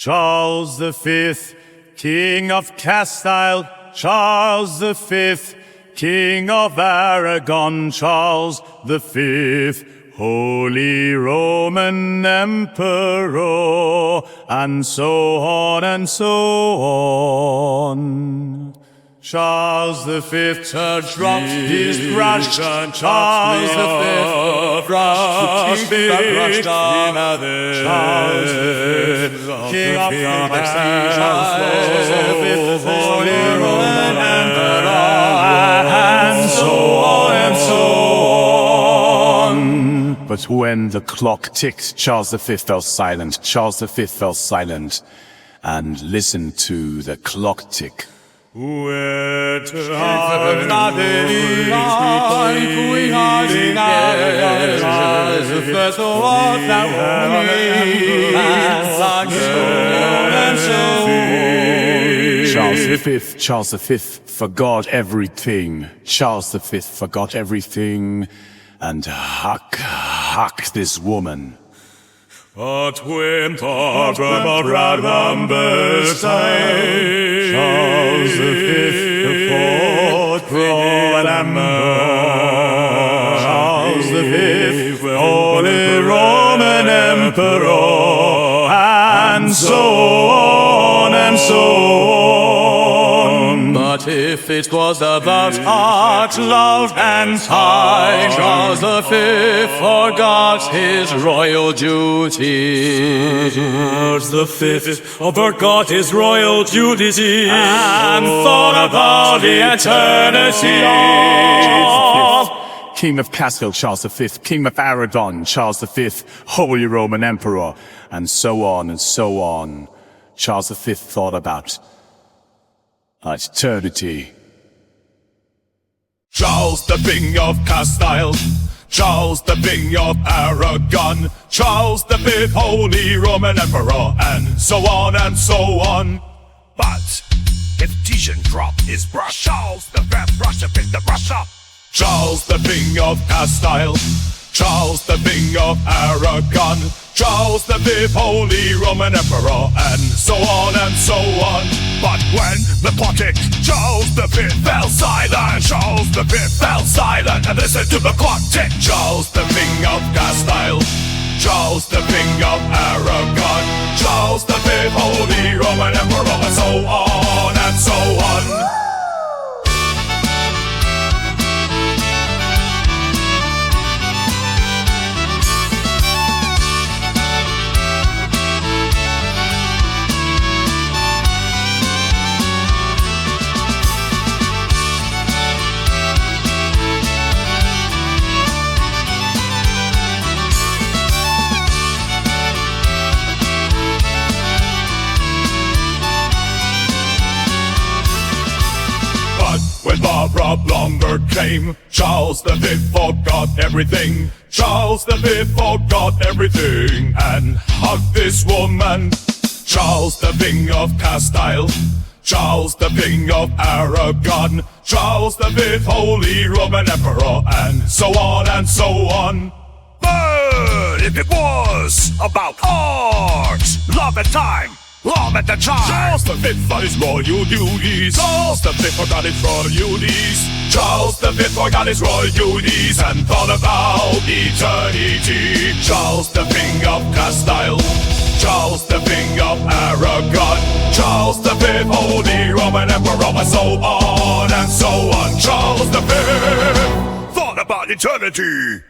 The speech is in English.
Charles V, King of Castile, Charles V, King of Aragon, Charles V, Holy Roman Emperor, and so on and so on. Charles V dropped his brush, Charles V brushed him Charles V, King of Castile, Charles V, Holy Roman Emperor, and so on and so on. But when the clock ticked, Charles V fell silent, Charles V fell silent, and listened to the clock tick. Where to Charles V forgot everything. Charles V forgot everything, and huck this woman. But when Barbara Blomberg sang, Charles V, the fourth Roman Charles V, Holy Roman Emperor, and so on and so on. But if it was about art, love, and time, Charles V forgot his royal duties. Charles V forgot his royal duties and thought about the eternity. King of Castile, Charles V, King of Aragon, Charles V, Holy Roman Emperor, and so on and so on. Charles V thought about eternity. Charles the King of Castile, Charles the King of Aragon, Charles the Fifth, Holy Roman Emperor, and so on and so on. But if Titian dropped his brush, Charles the Fifth brushed the brush up. Charles the King of Castile, Charles the King of Aragon, Charles the Fifth, Holy Roman Emperor, and so on and so on. But when the clock ticked, Charles the Fifth fell silent. Charles the Fifth fell silent and listened to the clock tick. Charles the King of Castile, Charles the King of Aragon, Charles the Fifth, Holy Roman Emperor, and so on and so on. When Barbara Blomberg came, Charles V forgot everything. Charles V forgot everything and hugged this woman. Charles the King of Castile, Charles the King of Aragon, Charles the Fifth, Holy Roman Emperor, and so on and so on. But if it was about art, love and time, love at the time, Charles the Fifth forgot his royal duties. Charles the Fifth forgot his royal duties. Charles the Fifth forgot his royal duties and thought about eternity. Charles the King of Castile, Charles the King of Aragon, Charles the Fifth, Holy Roman Emperor, and so on and so on. Charles the Fifth thought about eternity.